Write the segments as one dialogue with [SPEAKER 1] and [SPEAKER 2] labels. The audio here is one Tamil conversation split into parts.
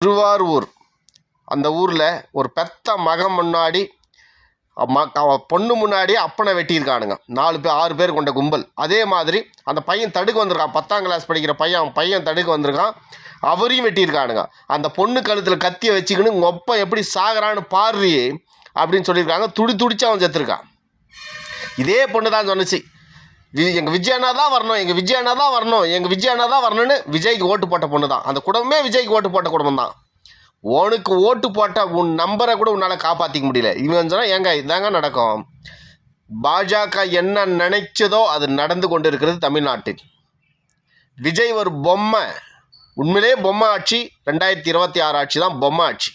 [SPEAKER 1] திருவாரூர் அந்த ஊரில் ஒரு பெத்த மகன் முன்னாடி பொண்ணு முன்னாடி அப்பனை வெட்டியிருக்கானுங்க. 4 பேர் 6 பேர் கொண்ட கும்பல். அதே மாதிரி அந்த பையன் தடுக்க வந்திருக்கான். 10ஆம் கிளாஸ் படிக்கிற பையன் தடுக்க வந்திருக்கான். அவரையும் வெட்டியிருக்கானுங்க. அந்த பொண்ணு கழுத்தில் கத்தியை வச்சுக்கின்னு உங்கள் ஒப்பன் எப்படி சாகிறான்னு பாரு அப்படின்னு சொல்லியிருக்காங்க. துடிச்சு அவன் செத்துருக்கான். இதே பொண்ணு தான் சொன்னிச்சு, எங்கள் விஜயண்ணா தான் வரணும், எங்கள் விஜயண்ணா தான் வரணும், எங்கள் விஜயண்ணா தான் வரணும்னு விஜய்க்கு ஓட்டு போட்ட பொண்ணு தான். அந்த குடும்பமே விஜய்க்கு ஓட்டு போட்ட குடும்பம் தான். உனக்கு ஓட்டு போட்ட உன் நம்பரை கூட உன்னால் காப்பாற்றிக்க முடியல. இவன் சொன்னால் ஏங்க இதாங்க நடக்கும். பாஜக என்ன நினைச்சதோ அது நடந்து கொண்டு இருக்கிறது தமிழ்நாட்டில். விஜய் ஒரு பொம்மை, உண்மையிலே பொம்மை ஆட்சி. 2026 ஆட்சி தான் பொம்மை ஆட்சி.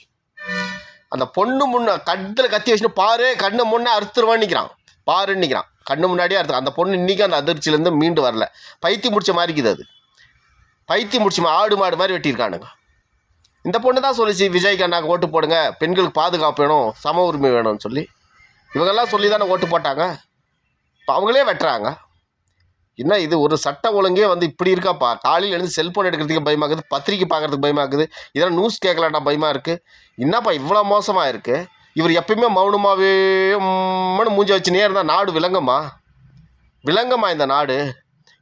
[SPEAKER 1] அந்த பொண்ணு முன்ன கட்டில் கத்தி வச்சுன்னு பாரு, கண்ணு முன்னே அறுத்துருவான்னு நிற்கிறான், பாருன்னு நிற்கிறான், கண்ணு முன்னாடியே அறுத்து. அந்த பொண்ணு இன்றைக்கி அந்த அதிர்ச்சியிலேருந்து மீண்டு வரல. பைத்தி முடிச்ச மாதிரி இருக்குது. அது பைத்தி முடிச்ச ஆடு மாடு மாதிரி வெட்டியிருக்கானுங்க. இந்த பொண்ணு தான் சொல்லிச்சு விஜய்க்கு அண்ணாக்கு ஓட்டு போடுங்க, பெண்களுக்கு பாதுகாப்பு வேணும், சம உரிமை வேணும்னு சொல்லி. இவங்கெல்லாம் சொல்லி தானே ஓட்டு போட்டாங்க. இப்போ அவங்களே வெட்டுறாங்க. என்ன இது ஒரு சட்ட ஒழுங்கே இப்படி இருக்காப்பா. காலையில் எழுந்து செல்ஃபோன் எடுக்கிறதுக்கு பயமாக்குது, பத்திரிக்கை பார்க்குறதுக்கு பயமாக்குது, இதெல்லாம் நியூஸ் கேட்கலாம்டா பயமாக இருக்குது. என்னப்பா இவ்வளோ மோசமாக இருக்குது. இவர் எப்பயுமே மௌனமாகவே மூஞ்சி வச்சுனே இருந்தால் நாடு விளங்கம்மா இந்த நாடு.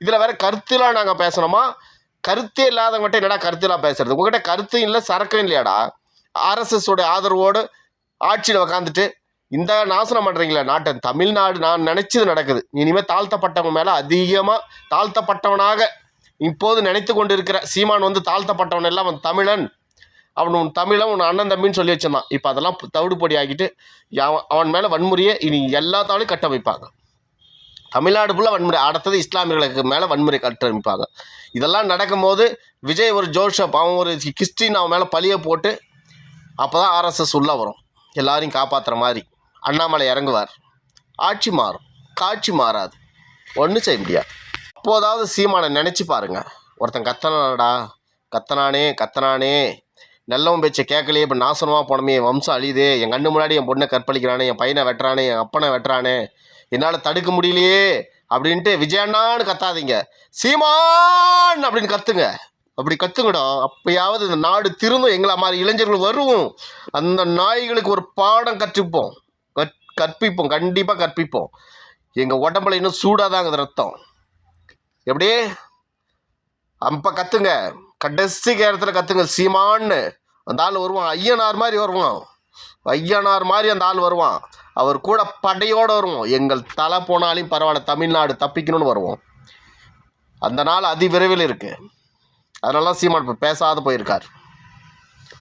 [SPEAKER 1] இதில் வேறு கருத்துலாம் நாங்கள் பேசணுமா? கருத்தே இல்லாதவங்ககிட்ட என்னடா கருத்துலாம் பேசுறது? உங்கள்கிட்ட கருத்தும் இல்லை, சரக்கும் இல்லையாடா? ஆர்எஸ்எஸோட ஆதரவோடு ஆட்சியில் உக்காந்துட்டு இந்த நாசனம் பண்ணுறீங்களே நாட்டை. தமிழ்நாடு நான் நினச்சது நடக்குது. இனிமேல் தாழ்த்தப்பட்டவங்க மேலே அதிகமாக தாழ்த்தப்பட்டவனாக இப்போது நினைத்து கொண்டு இருக்கிற சீமான் தாழ்த்தப்பட்டவன் எல்லாம் அவன் தமிழன், அவன் தமிழன், உன் அண்ணன் தம்பின்னு சொல்லி வச்சிருந்தான். இப்போ அதெல்லாம் தவிடுபொடி ஆக்கிட்டு அவன் மேலே வன்முறையை இனி எல்லாத்தாலையும் கட்டமைப்பாங்க. தமிழ்நாடு ஃபுல்லாக வன்முறை, அடுத்தது இஸ்லாமியர்களுக்கு மேலே வன்முறை கட்டமைப்பாங்க. இதெல்லாம் நடக்கும்போது விஜய் ஒரு ஜோஷப், அவன் ஒரு கிறிஸ்டின் அவன் மேலே பழியை போட்டு அப்போ தான் ஆர்எஸ்எஸ் உள்ளே வரும், எல்லாரையும் காப்பாற்றுற மாதிரி. அண்ணாமலை இறங்குவார், ஆட்சி மாறும். காட்சி மாறாது, ஒன்றும் செய்ய முடியாது. அப்போதாவது சீமானை நினச்சி பாருங்கள். ஒருத்தன் கத்தனானே நல்லவன் பேச்சை கேட்கலையே, இப்போ நாசனமாக போனமே, என் வம்சம் அழியுதே, என் கண்ணு முன்னாடி என் பொண்ணை கற்பழிக்கிறானே, என் பையனை வெட்டுறானே, என் அப்பனை வெட்டுறானே, என்னால் தடுக்க முடியலையே அப்படின்ட்டு விஜயண்ணான்னு கத்தாதீங்க, சீமான் அப்படின்னு கத்துங்க. அப்படி கத்துங்கடா. அப்பயாவது இந்த நாடு திரும்பும், எங்களை மாதிரி இளைஞர்கள் வரும். அந்த நாய்களுக்கு ஒரு பாடம் கற்பிப்போம், கண்டிப்பாக கற்பிப்போம். எங்கள் உடம்புல இன்னும் சூடாதாங்க ரத்தம். எப்படியே அப்போ கத்துங்க, கடைசி நேரத்தில் கத்துங்க சீமான்னு. அந்த ஆள் வருவான், ஐயனார் மாதிரி அந்த ஆள் வருவான். அவர் கூட படையோடு வருவோம். எங்கள் தலை போனாலும் பரவாயில்ல, தமிழ்நாடு தப்பிக்கணும்னு வருவோம். அந்த நாள் அதி விரைவில் இருக்குது. அதனால சீமான் இப்போ பேசாத போயிருக்கார்.